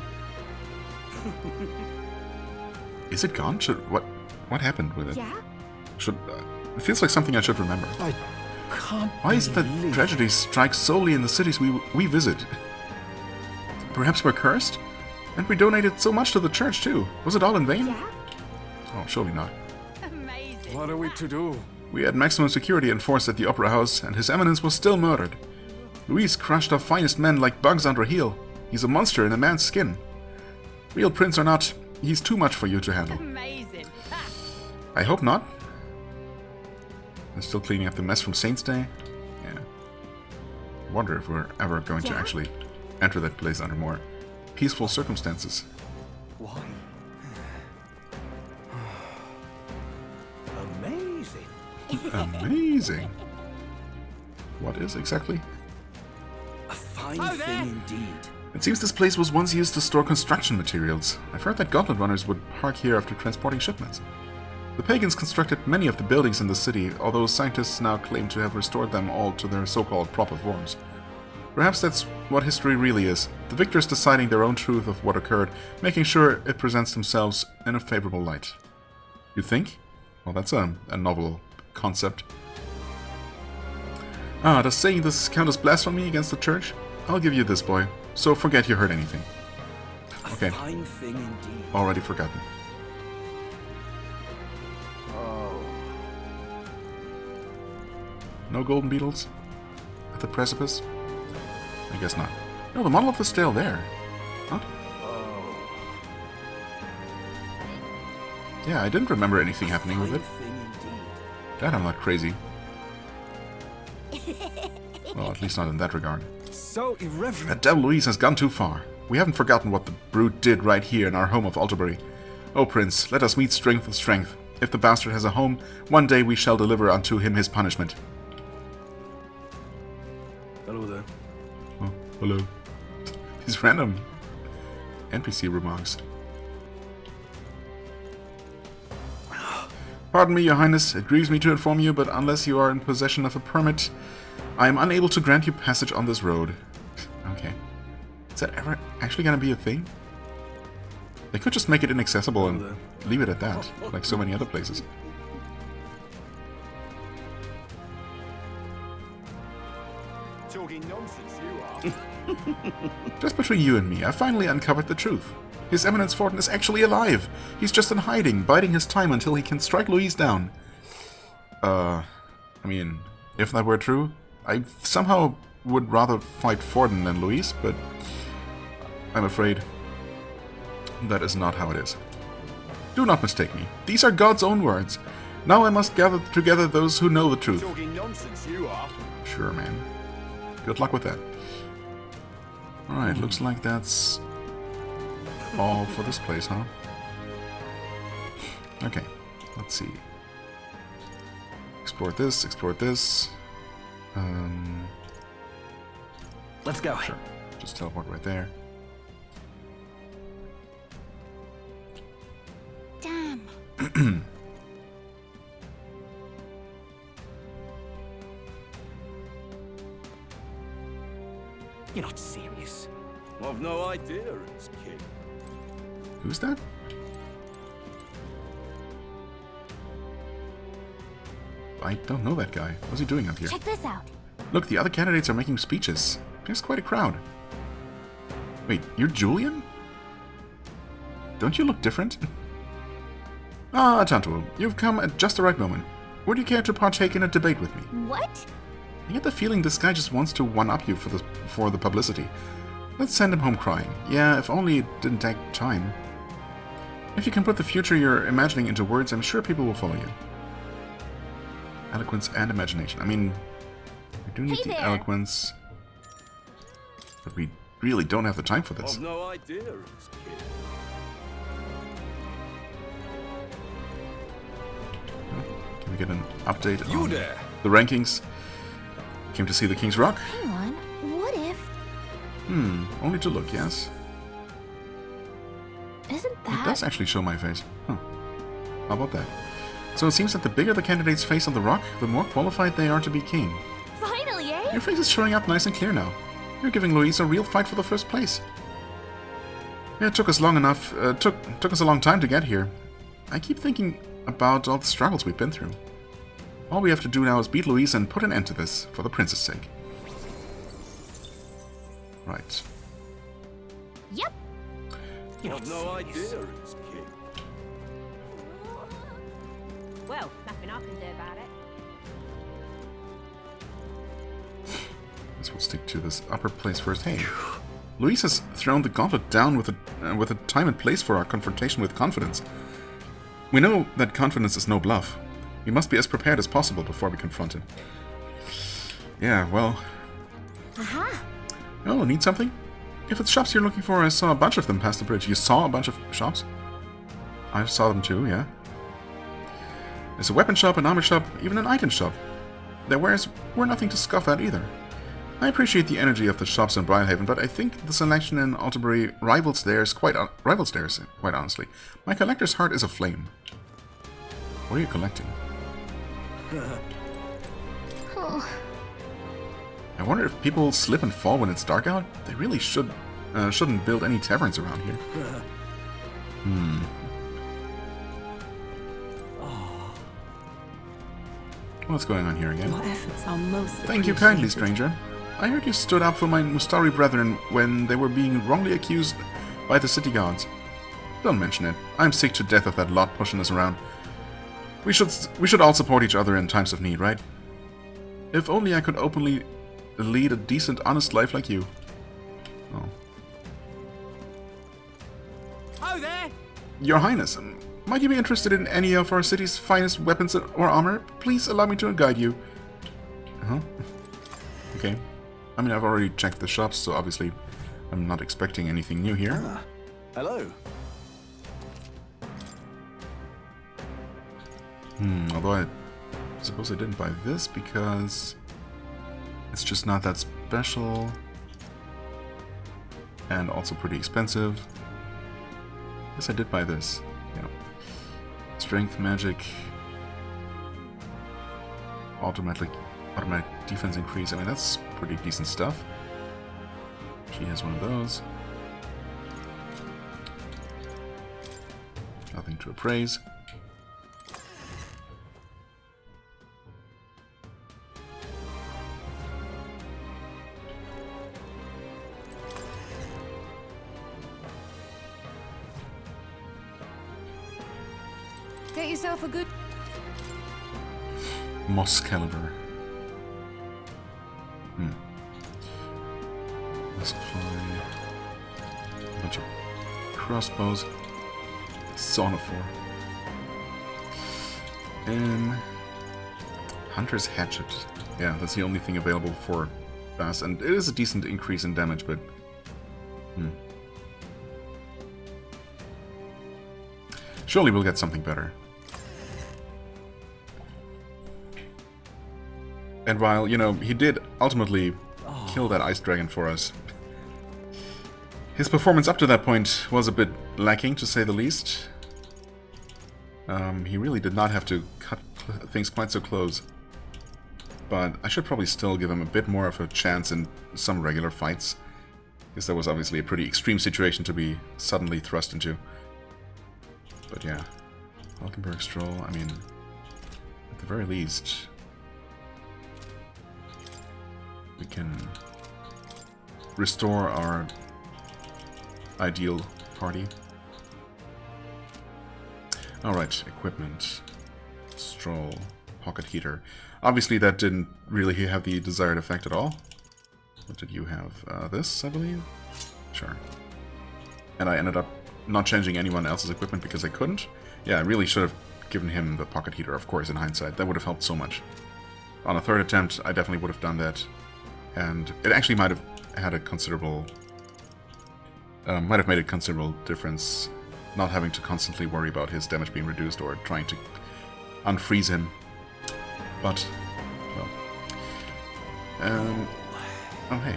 Is it gone? What happened with it? Yeah? It feels like something I should remember. I can't Why is it that believe- tragedy strikes solely in the cities we visit? Perhaps we're cursed? And we donated so much to the church too. Was it all in vain? Yeah? Oh, surely not. Amazing. What are we to do? We had maximum security enforced at the Opera House, and His Eminence was still murdered. Luis crushed our finest men like bugs under heel. He's a monster in a man's skin. Real prince or not, he's too much for you to handle. Amazing. I hope not. I'm still cleaning up the mess from Saints' Day. Yeah. Wonder if we're ever going to Yeah? actually enter that place under more peaceful circumstances. Why? Amazing. Amazing. What is exactly? A fine Oh, there. thing indeed. It seems this place was once used to store construction materials. I've heard that gauntlet runners would park here after transporting shipments. The pagans constructed many of the buildings in the city, although scientists now claim to have restored them all to their so-called proper forms. Perhaps that's what history really is, the victors deciding their own truth of what occurred, making sure it presents themselves in a favorable light. You think? Well, that's a novel concept. Ah, does saying this count as blasphemy against the church? I'll give you this, boy. So forget you heard anything. Okay. A fine thing indeed. Already forgotten. No golden beetles? At the precipice? I guess not. No, the monolith is still there. Huh? Yeah, I didn't remember anything happening with it. Glad I'm not crazy. Well, at least not in that regard. So irreverent. That devil Louise has gone too far. We haven't forgotten what the brute did right here in our home of Alderbury. Oh, Prince, let us meet strength with strength. If the bastard has a home, one day we shall deliver unto him his punishment. Hello there. Oh, hello. These random NPC remarks. Pardon me, Your Highness. It grieves me to inform you, but unless you are in possession of a permit, I am unable to grant you passage on this road. Okay. Is that ever actually gonna be a thing? They could just make it inaccessible and leave it at that, like so many other places. Talking nonsense, you are. Just between you and me, I finally uncovered the truth. His Eminence Fortin is actually alive. He's just in hiding, biding his time until he can strike Louise down. I mean, if that were true, I somehow would rather fight Fortin than Louise, but I'm afraid that is not how it is. Do not mistake me. These are God's own words. Now I must gather together those who know the truth. Talking nonsense, you are. Sure, man. Good luck with that. Alright, looks like that's all for this place, huh? Okay, let's see. Explore this, explore this. Let's go. Sure, just teleport right there. Damn. You're not serious. I've no idea it's King. Who's that? I don't know that guy. What's he doing up here? Check this out. Look, the other candidates are making speeches. There's quite a crowd. Wait, you're Julian? Don't you look different? Ah, Tantu, you've come at just the right moment. Would you care to partake in a debate with me? What? I get the feeling this guy just wants to one-up you for the publicity. Let's send him home crying. Yeah, if only it didn't take time. If you can put the future you're imagining into words, I'm sure people will follow you. Eloquence and imagination. I mean, we do need the eloquence, but we really don't have the time for this. I've no idea it's King. Can we get an update You on there. the rankings? Came to see the King's Rock? Hang on. What if... Only to look, yes. Isn't It that... does actually show my face. Huh. How about that? So it seems that the bigger the candidate's face on the rock, the more qualified they are to be king. Finally, eh? Your face is showing up nice and clear now. You're giving Louise a real fight for the first place. Yeah, it took us long enough. Took us a long time to get here. I keep thinking about all the struggles we've been through. All we have to do now is beat Louise and put an end to this, for the prince's sake. Right. Yep. I've no idea it's King. Well, nothing I can do about it. Guess we'll stick to this upper place first. Hey, Louise has thrown the gauntlet down with a time and place for our confrontation with confidence. We know that confidence is no bluff. We must be as prepared as possible before we confront him. Yeah, well... Aha. Oh, need something? If it's shops you're looking for, I saw a bunch of them past the bridge. You saw a bunch of shops? I saw them too, yeah. There's a weapon shop, an armor shop, even an item shop. Their wares were nothing to scoff at either. I appreciate the energy of the shops in Briarhaven, but I think the selection in Alderbury rivals theirs, quite honestly. My collector's heart is aflame. What are you collecting? Oh, I wonder if people slip and fall when it's dark out? They really shouldn't build any taverns around here. What's going on here again? Your efforts are most Thank you kindly, appreciated. stranger. I heard you stood up for my Mustari brethren when they were being wrongly accused by the city guards. Don't mention it. I'm sick to death of that lot pushing us around. We should all support each other in times of need, right? If only I could openly lead a decent, honest life like you. Oh. Oh, there! Your Highness, might you be interested in any of our city's finest weapons or armor? Please allow me to guide you. Huh? Okay. I mean, I've already checked the shops, so obviously I'm not expecting anything new here. Ah, hello. Although I suppose I didn't buy this because it's just not that special and also pretty expensive. Yes, I did buy this. Yeah. Strength, magic, automatic defense increase. I mean, that's pretty decent stuff. She has one of those. Nothing to appraise. Get yourself a good... Moss caliber. Missile fly. A bunch of crossbows. Sonophore. Hunter's Hatchet. Yeah, that's the only thing available for Bass, and it is a decent increase in damage, but... Surely we'll get something better. And while, you know, he did ultimately kill that ice dragon for us, his performance up to that point was a bit lacking, to say the least. He really did not have to cut things quite so close. But I should probably still give him a bit more of a chance in some regular fights, because that was obviously a pretty extreme situation to be suddenly thrust into. But yeah, Valkenburg Stroll, I mean, at the very least, we can restore our ideal party. Alright, equipment. Stroll. Pocket heater. Obviously that didn't really have the desired effect at all. What did you have? This, I believe? Sure. And I ended up not changing anyone else's equipment because I couldn't. Yeah, I really should have given him the pocket heater, of course, in hindsight. That would have helped so much. On a third attempt, I definitely would have done that. And it actually might have had a considerable... might have made a considerable difference not having to constantly worry about his damage being reduced or trying to unfreeze him. But, well... oh, hey.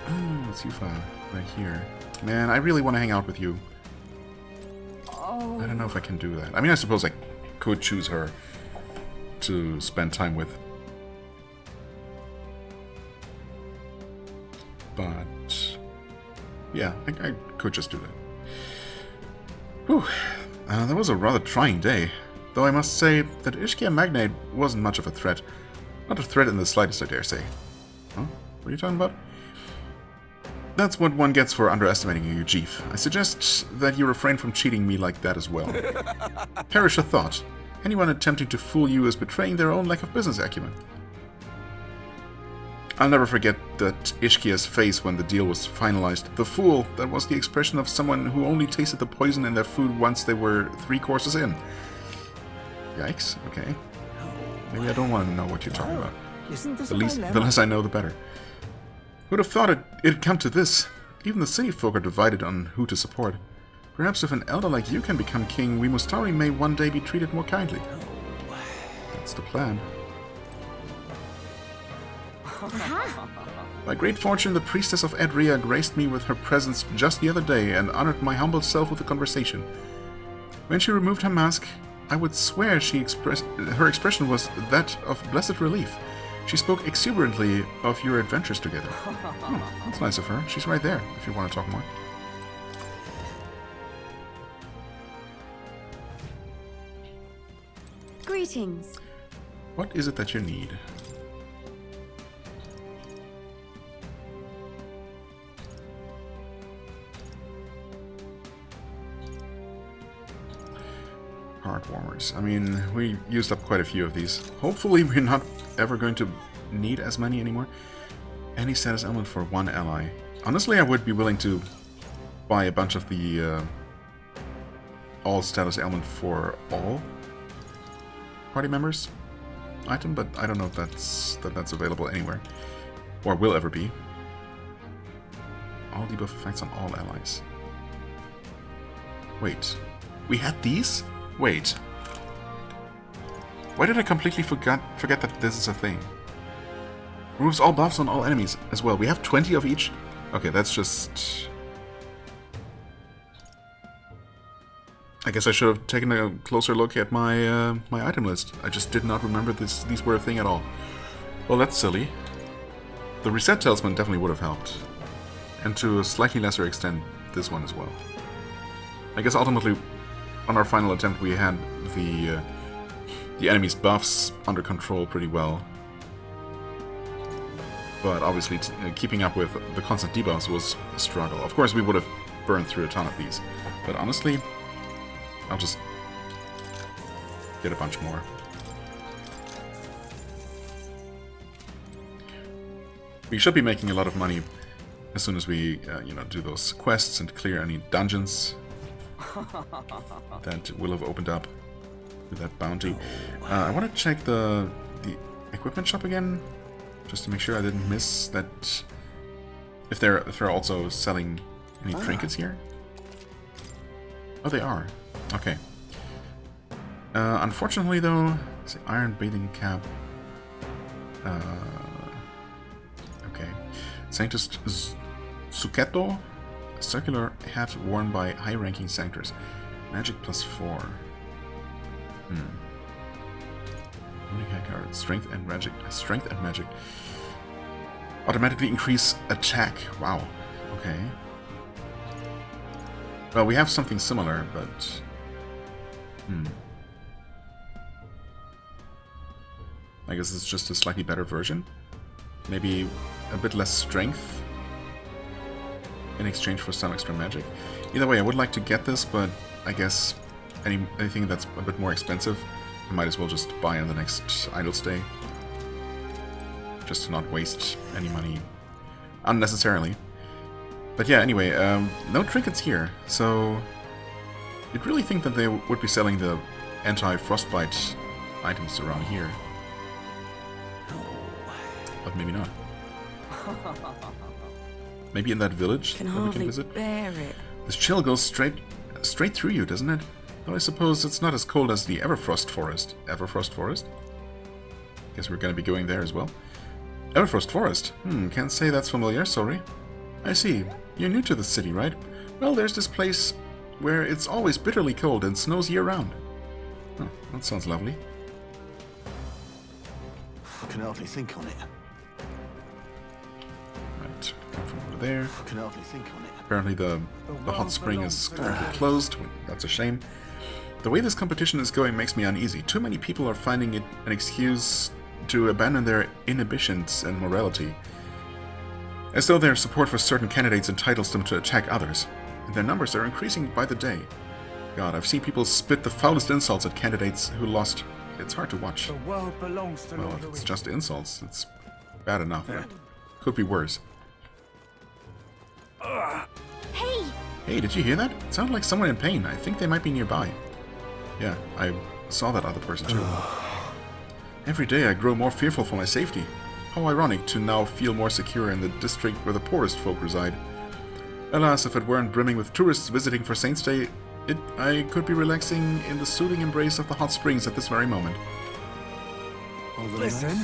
Oh, it's Yufa right here. Man, I really want to hang out with you. I don't know if I can do that. I mean, I suppose I could choose her to spend time with. But, yeah, I could just do that. Whew. That was a rather trying day. Though I must say that Ishkia Magnate wasn't much of a threat. Not a threat in the slightest, I dare say. Huh? What are you talking about? That's what one gets for underestimating you, Chief. I suggest that you refrain from cheating me like that as well. Perish a thought. Anyone attempting to fool you is betraying their own lack of business acumen. I'll never forget that Ishkia's face when the deal was finalized. The fool, that was the expression of someone who only tasted the poison in their food once they were 3 courses in. Yikes, okay. Maybe I don't want to know what you're talking about. Isn't this The less I know, the better. Who'd have thought it'd come to this? Even the city folk are divided on who to support. Perhaps if an elder like you can become king, we Mustari may one day be treated more kindly. That's the plan. By great fortune, the priestess of Edria graced me with her presence just the other day and honored my humble self with a conversation. When she removed her mask, I would swear her expression was that of blessed relief. She spoke exuberantly of your adventures together. Oh, that's nice of her. She's right there, if you want to talk more. Greetings. What is it that you need? Heartwarmers. I mean, we used up quite a few of these. Hopefully we're not ever going to need as many anymore. Any status element for one ally. Honestly, I would be willing to buy a bunch of the all status element for all party members item, but I don't know if that's available anywhere or will ever be. All debuff effects on all allies. Wait, we had these? Wait. Why did I completely forget that this is a thing? Removes all buffs on all enemies as well. We have 20 of each? Okay, that's just... I guess I should have taken a closer look at my my item list. I just did not remember these were a thing at all. Well, that's silly. The reset talisman definitely would have helped. And to a slightly lesser extent, this one as well. I guess ultimately, on our final attempt, we had the enemy's buffs under control pretty well. But obviously, keeping up with the constant debuffs was a struggle. Of course, we would have burned through a ton of these. But honestly, I'll just get a bunch more. We should be making a lot of money as soon as we, do those quests and clear any dungeons that will have opened up with that bounty. I want to check the equipment shop again, just to make sure I didn't miss that. If they're also selling any trinkets here. Oh, they are. Okay. Unfortunately, though, it's the iron bathing cap. Okay. Sanctus Suketo, a circular hat worn by high-ranking sanctors. Magic +4. Runic hat card. Strength and magic. Strength and magic. Automatically increase attack. Wow. Okay. Well, we have something similar, but... I guess it's just a slightly better version. Maybe a bit less strength in exchange for some extra magic. Either way, I would like to get this, but I guess anything that's a bit more expensive, I might as well just buy on the next idle stay. Just to not waste any money unnecessarily. But yeah, anyway, no trinkets here, so you'd really think that they would be selling the anti-frostbite items around here. But maybe not. Maybe in that village that we can visit? Bear it. This chill goes straight through you, doesn't it? Though I suppose it's not as cold as the Everfrost Forest. Everfrost Forest? Guess we're gonna be going there as well. Everfrost Forest? Can't say that's familiar, sorry. I see. You're new to the city, right? Well, there's this place where it's always bitterly cold and snows year-round. Oh, that sounds lovely. I can hardly think on it. Right, come from over there. I can hardly think on it. Apparently the hot spring is currently closed. That's a shame. The way this competition is going makes me uneasy. Too many people are finding it an excuse to abandon their inhibitions and morality. As though their support for certain candidates entitles them to attack others. And their numbers are increasing by the day. God, I've seen people spit the foulest insults at candidates who lost. It's hard to watch. The world belongs to Well, if it's just insults, it's bad enough, but could be worse. Hey! Hey, did you hear that? It sounded like someone in pain. I think they might be nearby. Yeah, I saw that other person too. Every day I grow more fearful for my safety. How ironic to now feel more secure in the district where the poorest folk reside. Alas, if it weren't brimming with tourists visiting for Saints' Day, I could be relaxing in the soothing embrace of the hot springs at this very moment. Listen.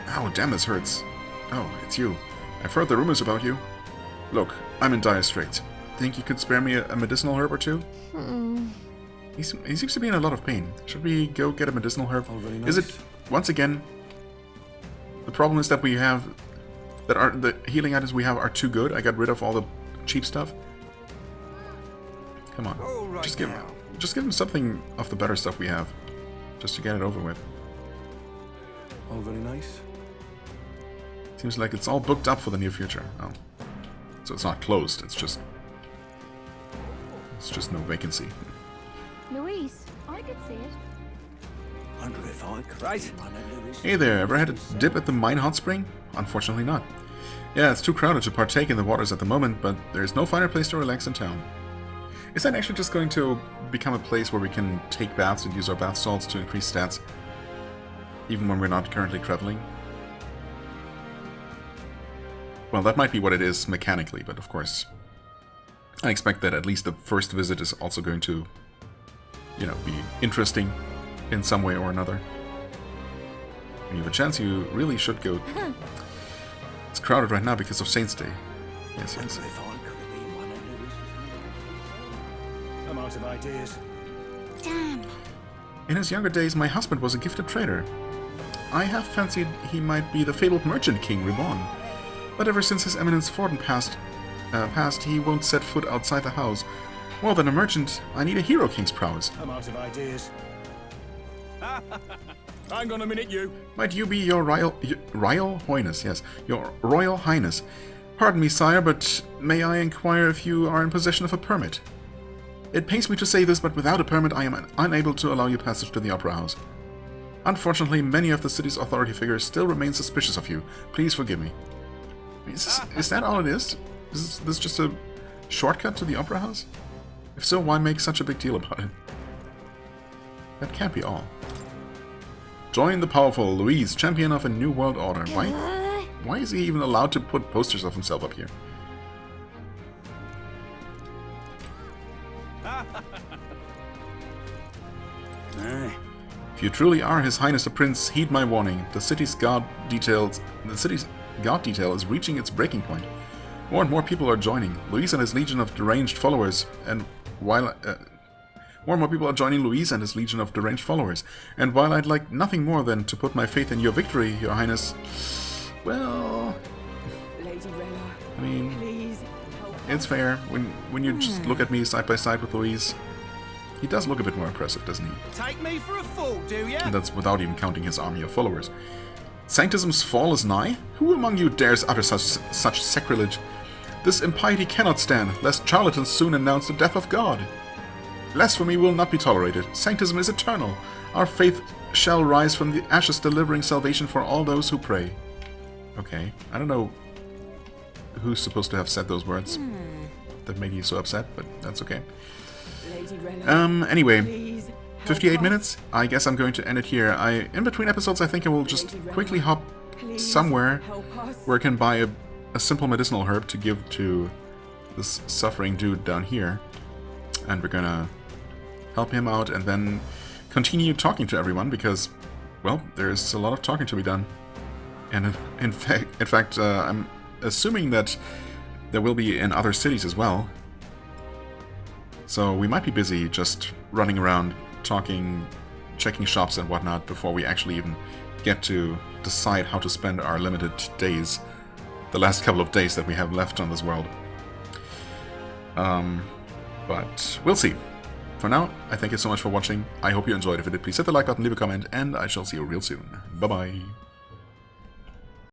Ow, damn, this hurts. Oh, it's you. I've heard the rumors about you. Look, I'm in dire straits. Think you could spare me a medicinal herb or two? He seems to be in a lot of pain. Should we go get a medicinal herb? Oh, very Is nice. it, once again, the problem is that we have, the healing items we have are too good. I got rid of all the cheap stuff. Come on. All right just give now. him something of the better stuff we have. Just to get it over with. Oh, very nice. Seems like it's all booked up for the near future. Oh. So it's not closed, it's just no vacancy. Louise, I could see it. Wonder if I could Right. run into this. Hey there, ever had a dip at the mine hot spring? Unfortunately not. Yeah, it's too crowded to partake in the waters at the moment, but there's no finer place to relax in town. Is that actually just going to become a place where we can take baths and use our bath salts to increase stats? Even when we're not currently traveling? Well, that might be what it is mechanically, but of course, I expect that at least the first visit is also going to, you know, be interesting in some way or another. When you have a chance, you really should go. It's crowded right now because of Saints' Day. Yes, Wonder yes. if I could have been one of Lewis's. I'm out of ideas. Damn. In his younger days, my husband was a gifted trader. I have fancied he might be the fabled merchant king reborn. But ever since his eminence Forden passed, he won't set foot outside the house. More than a merchant, I need a hero king's prowess. I'm out of ideas. Hang on a minute, you. Might you be your royal highness? Yes, your royal highness. Pardon me, sire, but may I inquire if you are in possession of a permit? It pains me to say this, but without a permit, I am unable to allow you passage to the opera house. Unfortunately, many of the city's authority figures still remain suspicious of you. Please forgive me. Is that all it is? Is this just a shortcut to the opera house? If so, why make such a big deal about it? That can't be all. Join the powerful, Louise, champion of a new world order. Why is he even allowed to put posters of himself up here? If you truly are His Highness the Prince, heed my warning. The city's guard detail is reaching its breaking point. More and more people are joining. Louise and his legion of deranged followers, and while more and more people are joining Louise and his legion of deranged followers. And while I'd like nothing more than to put my faith in your victory, Your Highness, well, Lady Rella, I mean, please. it's fair. When you just look at me side by side with Louise, he does look a bit more impressive, doesn't he? Take me for a fool, do ya? And that's without even counting his army of followers. Sanctism's fall is nigh? Who among you dares utter such sacrilege? This impiety cannot stand, lest charlatans soon announce the death of God. Blasphemy will not be tolerated. Sanctism is eternal. Our faith shall rise from the ashes, delivering salvation for all those who pray. Okay, I don't know who's supposed to have said those words that made you so upset, but that's okay. Lady Rella, Anyway, please. help 58 us. minutes. I guess I'm going to end it here. In between episodes, I think I will just quickly hop Please somewhere help us. where I can buy a simple medicinal herb to give to this suffering dude down here. And we're gonna help him out and then continue talking to everyone because, well, there's a lot of talking to be done. And in fact, I'm assuming that there will be in other cities as well. So we might be busy just running around, talking, checking shops and whatnot before we actually even get to decide how to spend our limited days, the last couple of days that we have left on this world. But we'll see. For now, I thank you so much for watching. I hope you enjoyed. If you did, please hit the like button, leave a comment, and I shall see you real soon. Bye-bye.